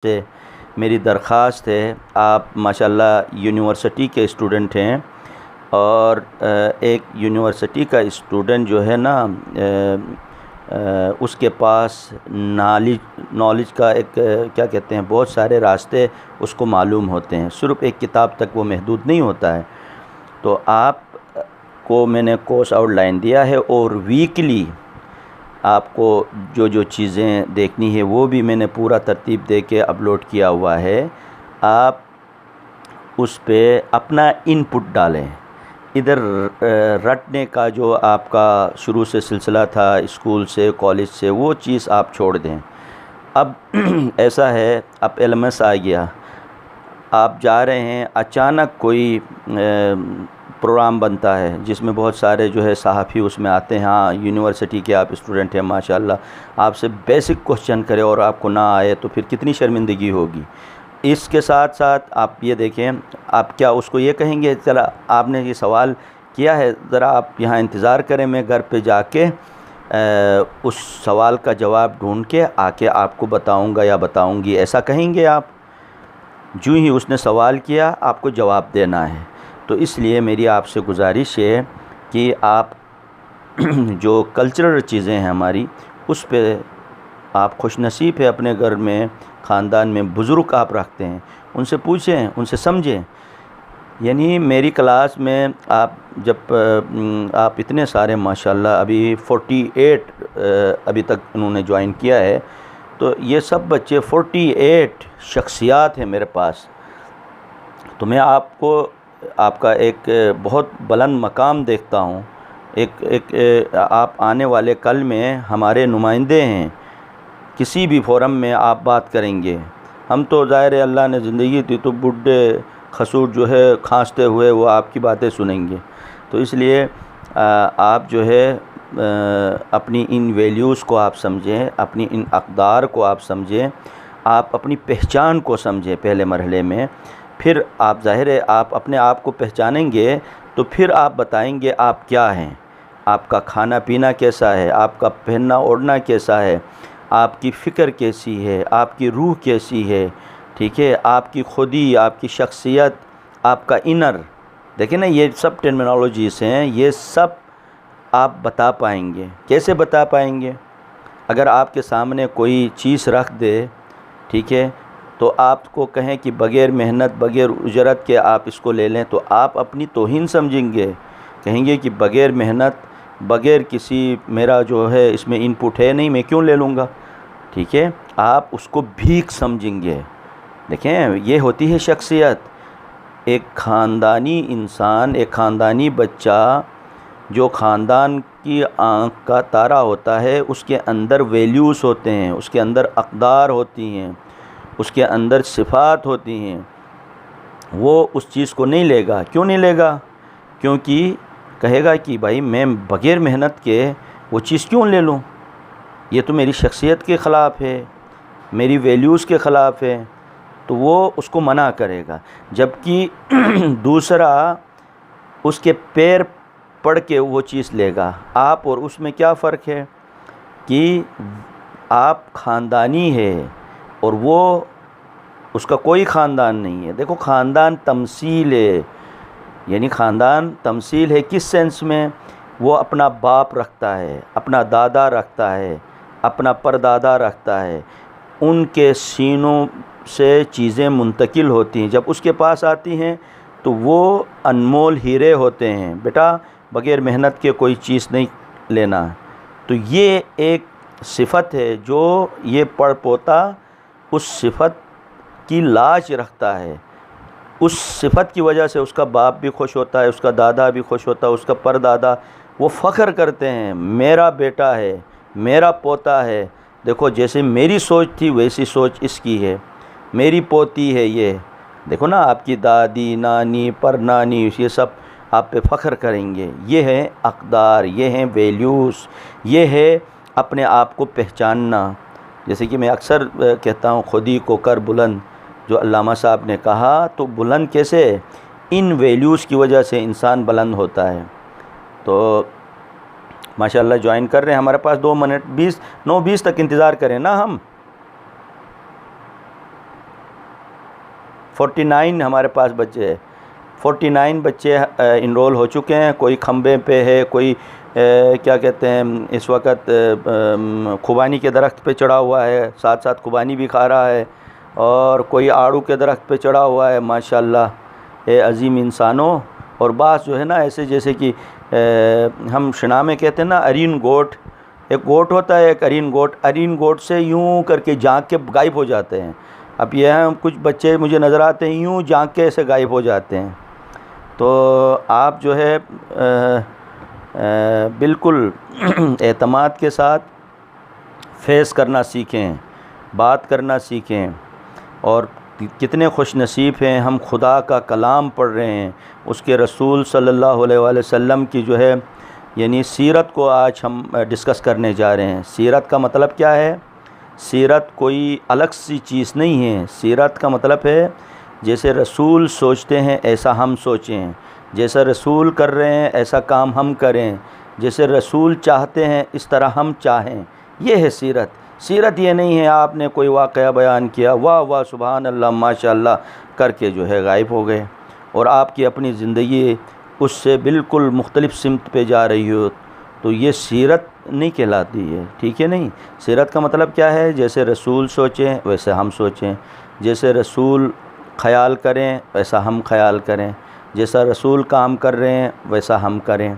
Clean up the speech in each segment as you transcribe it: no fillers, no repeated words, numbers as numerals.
سے میری درخواست ہے، آپ ماشاءاللہ یونیورسٹی کے اسٹوڈنٹ ہیں، اور ایک یونیورسٹی کا اسٹوڈنٹ جو ہے نا اس کے پاس نالج کا ایک کیا کہتے ہیں، بہت سارے راستے اس کو معلوم ہوتے ہیں، صرف ایک کتاب تک وہ محدود نہیں ہوتا ہے۔ تو آپ کو میں نے کورس آؤٹ لائن دیا ہے، اور ویکلی آپ کو جو جو چیزیں دیکھنی ہے وہ بھی میں نے پورا ترتیب دے کے اپلوڈ کیا ہوا ہے۔ آپ اس پہ اپنا ان پٹ ڈالیں۔ ادھر رٹنے کا جو آپ کا شروع سے سلسلہ تھا اسکول سے کالج سے، وہ چیز آپ چھوڑ دیں۔ اب ایسا ہے، اب ایل ایم ایس آ گیا، آپ جا رہے ہیں، اچانک کوئی پروگرام بنتا ہے جس میں بہت سارے جو ہے صحافی اس میں آتے ہیں، ہاں یونیورسٹی کے آپ اسٹوڈنٹ ہیں ماشاءاللہ، آپ سے بیسک کوسچن کرے اور آپ کو نہ آئے تو پھر کتنی شرمندگی ہوگی۔ اس کے ساتھ ساتھ آپ یہ دیکھیں، آپ کیا اس کو یہ کہیں گے چلا آپ نے یہ سوال کیا ہے، ذرا آپ یہاں انتظار کریں، میں گھر پہ جا کے اس سوال کا جواب ڈھونڈ کے آ کے آپ کو بتاؤں گا یا بتاؤں گی، ایسا کہیں گے آپ؟ جو ہی اس نے سوال کیا آپ کو جواب دینا ہے۔ تو اس لیے میری آپ سے گزارش ہے کہ آپ جو کلچرل چیزیں ہیں ہماری، اس پہ آپ خوش نصیب ہے، اپنے گھر میں خاندان میں بزرگ آپ رکھتے ہیں، ان سے پوچھیں، ان سے سمجھیں۔ یعنی میری کلاس میں آپ جب آپ اتنے سارے ماشاءاللہ ابھی 48 ابھی تک انہوں نے جوائن کیا ہے، تو یہ سب بچے 48 شخصیات ہیں میرے پاس۔ تو میں آپ کو آپ کا ایک بہت بلند مقام دیکھتا ہوں، ایک آپ آنے والے کل میں ہمارے نمائندے ہیں، کسی بھی فورم میں آپ بات کریں گے۔ ہم تو ظاہر ہے اللہ نے زندگی دی تو بڈھے خسور جو ہے کھانستے ہوئے وہ آپ کی باتیں سنیں گے۔ تو اس لیے آپ جو ہے اپنی ان ویلیوز کو آپ سمجھیں، اپنی ان اقدار کو آپ سمجھیں، آپ اپنی پہچان کو سمجھیں پہلے مرحلے میں، پھر آپ ظاہر ہے آپ اپنے آپ کو پہچانیں گے تو پھر آپ بتائیں گے آپ کیا ہیں، آپ کا کھانا پینا کیسا ہے، آپ کا پہننا اوڑھنا کیسا ہے، آپ کی فکر کیسی ہے، آپ کی روح کیسی ہے، ٹھیک ہے، آپ کی خودی، آپ کی شخصیت، آپ کا انر، دیکھیں نا یہ سب ٹرمینالوجیز ہیں، یہ سب آپ بتا پائیں گے۔ کیسے بتا پائیں گے؟ اگر آپ کے سامنے کوئی چیز رکھ دے، ٹھیک ہے، تو آپ کو کہیں کہ بغیر محنت بغیر اجرت کے آپ اس کو لے لیں، تو آپ اپنی توہین سمجھیں گے، کہیں گے کہ بغیر محنت بغیر کسی میرا جو ہے اس میں ان پٹ ہے نہیں، میں کیوں لے لوں گا، ٹھیک ہے، آپ اس کو بھیک سمجھیں گے۔ دیکھیں یہ ہوتی ہے شخصیت۔ ایک خاندانی انسان، ایک خاندانی بچہ جو خاندان کی آنکھ کا تارا ہوتا ہے، اس کے اندر ویلیوز ہوتے ہیں، اس کے اندر اقدار ہوتی ہیں، اس کے اندر صفات ہوتی ہیں، وہ اس چیز کو نہیں لے گا۔ کیوں نہیں لے گا؟ کیونکہ کہے گا کہ بھائی میں بغیر محنت کے وہ چیز کیوں لے لوں، یہ تو میری شخصیت کے خلاف ہے، میری ویلیوز کے خلاف ہے، تو وہ اس کو منع کرے گا۔ جبکہ دوسرا اس کے پیر پڑھ کے وہ چیز لے گا۔ آپ اور اس میں کیا فرق ہے کہ آپ خاندانی ہے اور وہ اس کا کوئی خاندان نہیں ہے۔ دیکھو خاندان تمثیل ہے، یعنی خاندان تمثیل ہے کس سینس میں؟ وہ اپنا باپ رکھتا ہے، اپنا دادا رکھتا ہے، اپنا پردادا رکھتا ہے، ان کے سینوں سے چیزیں منتقل ہوتی ہیں، جب اس کے پاس آتی ہیں تو وہ انمول ہیرے ہوتے ہیں۔ بیٹا بغیر محنت کے کوئی چیز نہیں لینا۔ تو یہ ایک صفت ہے جو یہ پڑ پوتا اس صفت کی لاج رکھتا ہے، اس صفت کی وجہ سے اس کا باپ بھی خوش ہوتا ہے، اس کا دادا بھی خوش ہوتا ہے، اس کا پردادا، وہ فخر کرتے ہیں میرا بیٹا ہے، میرا پوتا ہے، دیکھو جیسے میری سوچ تھی ویسی سوچ اس کی ہے، میری پوتی ہے یہ، دیکھو نا آپ کی دادی نانی پرنانی یہ سب آپ پہ فخر کریں گے۔ یہ ہے اقدار، یہ ہیں ویلیوز، یہ ہے اپنے آپ کو پہچاننا۔ جیسے کہ میں اکثر کہتا ہوں خودی کو کر بلند، جو علامہ صاحب نے کہا، تو بلند کیسے؟ ان ویلیوز کی وجہ سے انسان بلند ہوتا ہے۔ تو ماشاءاللہ جوائن کر رہے ہیں، ہمارے پاس 2 منٹ 9:20 تک انتظار کریں نا ہم۔ 49 ہمارے پاس بچے ہیں، 49 بچے انرول ہو چکے ہیں. کوئی کھمبے پہ ہے، کوئی کیا کہتے ہیں اس وقت خوبانی کے درخت پہ چڑھا ہوا ہے، ساتھ ساتھ خوبانی بھی کھا رہا ہے، اور کوئی آڑو کے درخت پہ چڑھا ہوا ہے. ماشاءاللہ اے عظیم انسانوں. اور بعض جو ہے نا ایسے جیسے کہ ہم شنا میں کہتے ہیں نا ارین گوٹ، ایک گوٹ ہوتا ہے، ایک ارین گوٹ، ارین گوٹ سے یوں کر کے جھانک کے غائب ہو جاتے ہیں. اب یہ ہیں کچھ بچے مجھے نظر آتے ہیں یوں جھانک کے ایسے غائب ہو جاتے ہیں. تو آپ جو ہے بالکل اعتماد کے ساتھ فیس کرنا سیکھیں، بات کرنا سیکھیں. اور کتنے خوش نصیب ہیں ہم، خدا کا کلام پڑھ رہے ہیں، اس کے رسول صلی اللہ علیہ وآلہ وسلم کی جو ہے یعنی سیرت کو آج ہم ڈسکس کرنے جا رہے ہیں. سیرت کا مطلب کیا ہے؟ سیرت کوئی الگ سی چیز نہیں ہے. سیرت کا مطلب ہے جیسے رسول سوچتے ہیں ایسا ہم سوچیں، جیسا رسول کر رہے ہیں ایسا کام ہم کریں، جیسے رسول چاہتے ہیں اس طرح ہم چاہیں. یہ ہے سیرت. سیرت یہ نہیں ہے آپ نے کوئی واقعہ بیان کیا، واہ واہ سبحان اللہ ماشاء اللہ کر کے جو ہے غائب ہو گئے، اور آپ کی اپنی زندگی اس سے بالکل مختلف سمت پہ جا رہی ہو. تو یہ سیرت نہیں کہلاتی ہے، ٹھیک ہے نہیں. سیرت کا مطلب کیا ہے؟ جیسے رسول سوچیں ویسے ہم سوچیں، جیسے رسول خیال کریں ویسا ہم خیال کریں، جیسا رسول کام کر رہے ہیں ویسا ہم کریں.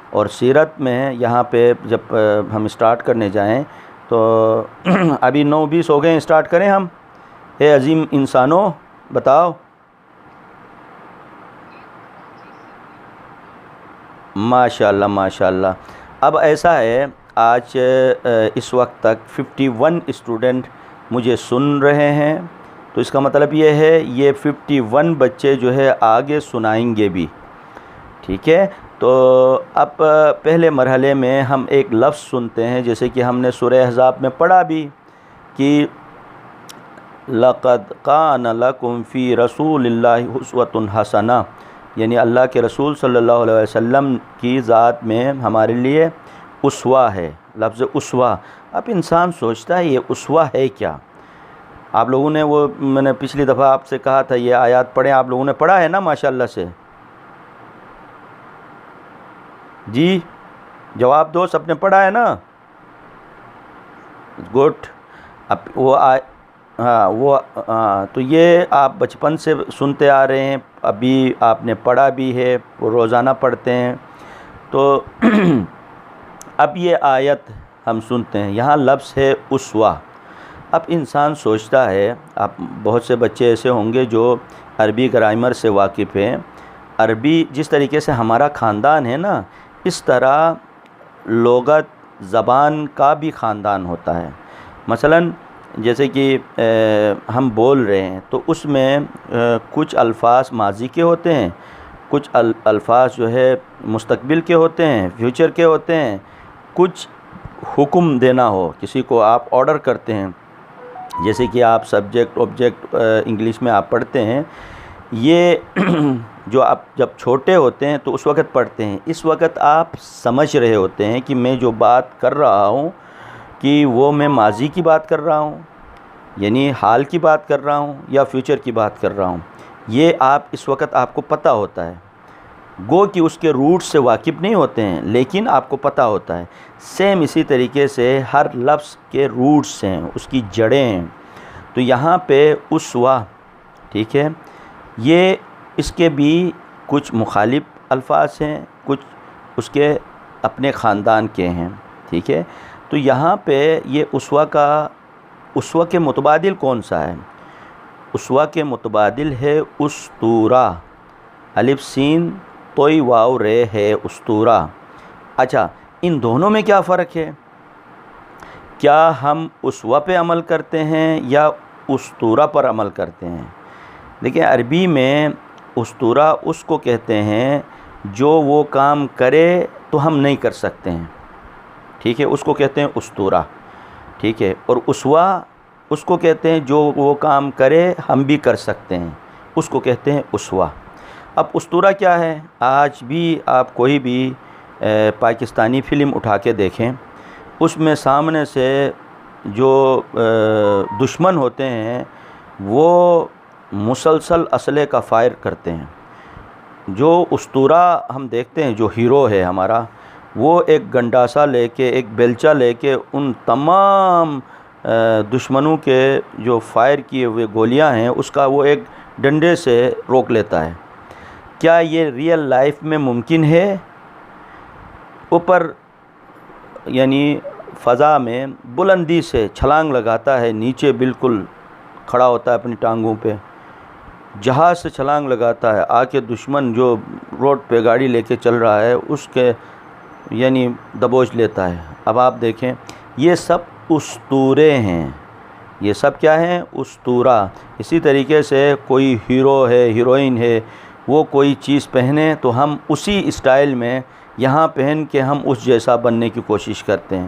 اور سیرت میں یہاں پہ جب ہم اسٹارٹ کرنے جائیں تو ابھی 9:20 ہو گئے، اسٹارٹ کریں ہم. اے عظیم انسانوں بتاؤ. ماشاء اللہ ماشاء اللہ. اب ایسا ہے آج اس وقت تک 51 اسٹوڈنٹ مجھے سن رہے ہیں، تو اس کا مطلب یہ ہے یہ 51 بچے جو ہے آگے سنائیں گے بھی، ٹھیک ہے. تو اب پہلے مرحلے میں ہم ایک لفظ سنتے ہیں، جیسے کہ ہم نے سورہ احزاب میں پڑھا بھی کہ لَقَدْ كَانَ لَكُمْ فِي رَسُولِ اللَّهِ أُسْوَةٌ حَسَنَةٌ، یعنی اللہ کے رسول صلی اللہ علیہ وسلم کی ذات میں ہمارے لیے اسوہ ہے. لفظ اسوہ، اب انسان سوچتا ہے یہ اسوہ ہے کیا؟ آپ لوگوں نے وہ میں نے پچھلی دفعہ آپ سے کہا تھا یہ آیات پڑھیں، آپ لوگوں نے پڑھا ہے نا ماشاءاللہ سے؟ جی جواب دو، سب نے پڑھا ہے نا؟ گڈ. اب وہ تو یہ آپ بچپن سے سنتے آ رہے ہیں، ابھی آپ نے پڑھا بھی ہے، وہ روزانہ پڑھتے ہیں. تو اب یہ آیت ہم سنتے ہیں، یہاں لفظ ہے اسوہ. اب انسان سوچتا ہے، اب بہت سے بچے ایسے ہوں گے جو عربی گرامر سے واقف ہیں. عربی جس طریقے سے ہمارا خاندان ہے نا، اس طرح لغت زبان کا بھی خاندان ہوتا ہے. مثلا جیسے کہ ہم بول رہے ہیں تو اس میں کچھ الفاظ ماضی کے ہوتے ہیں، کچھ الفاظ جو ہے مستقبل کے ہوتے ہیں، فیوچر کے ہوتے ہیں. کچھ حکم دینا ہو، کسی کو آپ آرڈر کرتے ہیں، جیسے کہ آپ سبجیکٹ آبجیکٹ انگلش میں آپ پڑھتے ہیں، یہ جو آپ جب چھوٹے ہوتے ہیں تو اس وقت پڑھتے ہیں. اس وقت آپ سمجھ رہے ہوتے ہیں کہ میں جو بات کر رہا ہوں کہ وہ میں ماضی کی بات کر رہا ہوں، یعنی حال کی بات کر رہا ہوں، یا فیوچر کی بات کر رہا ہوں. یہ آپ اس وقت آپ کو پتہ ہوتا ہے. گو کہ اس کے روٹ سے واقف نہیں ہوتے ہیں لیکن آپ کو پتہ ہوتا ہے. سیم اسی طریقے سے ہر لفظ کے روٹس ہیں، اس کی جڑیں ہیں. تو یہاں پہ اسوہ، ٹھیک ہے، یہ اس کے بھی کچھ مخالف الفاظ ہیں، کچھ اس کے اپنے خاندان کے ہیں، ٹھیک ہے. تو یہاں پہ یہ اسوہ کے متبادل کون سا ہے؟ اسوہ کے متبادل ہے اسطورہ. الف سین توئی واو رے ہے اسطورہ. اچھا، ان دونوں میں کیا فرق ہے؟ کیا ہم اسوہ پہ عمل کرتے ہیں یا اسطورہ پر عمل کرتے ہیں؟ دیکھیں عربی میں اسطورہ اس کو کہتے ہیں جو وہ کام کرے تو ہم نہیں کر سکتے ہیں، ٹھیک ہے، اس کو کہتے ہیں اسطورہ، ٹھیک ہے. اور اسوہ اس کو کہتے ہیں جو وہ کام کرے ہم بھی کر سکتے ہیں، اس کو کہتے ہیں اسوہ. اب اسطورہ کیا ہے؟ آج بھی آپ کوئی بھی پاکستانی فلم اٹھا کے دیکھیں، اس میں سامنے سے جو دشمن ہوتے ہیں وہ مسلسل اسلحے کا فائر کرتے ہیں۔ جو اسطورہ ہم دیکھتے ہیں، جو ہیرو ہے ہمارا، وہ ایک گنڈاسا لے کے، ایک بیلچہ لے کے ان تمام دشمنوں کے جو فائر کیے ہوئے گولیاں ہیں اس کا وہ ایک ڈنڈے سے روک لیتا ہے۔ کیا یہ ریئل لائف میں ممکن ہے؟ اوپر یعنی فضا میں بلندی سے چھلانگ لگاتا ہے، نیچے بالکل کھڑا ہوتا ہے اپنی ٹانگوں پہ، جہاز سے چھلانگ لگاتا ہے، آ کے دشمن جو روڈ پہ گاڑی لے کے چل رہا ہے اس کے یعنی دبوچ لیتا ہے۔ اب آپ دیکھیں، یہ سب اسطورے ہیں، یہ سب کیا ہیں؟ اسطورہ۔ اسی طریقے سے کوئی ہیرو ہے، ہیروئن ہے، وہ کوئی چیز پہنے تو ہم اسی اسٹائل میں یہاں پہن کے ہم اس جیسا بننے کی کوشش کرتے ہیں۔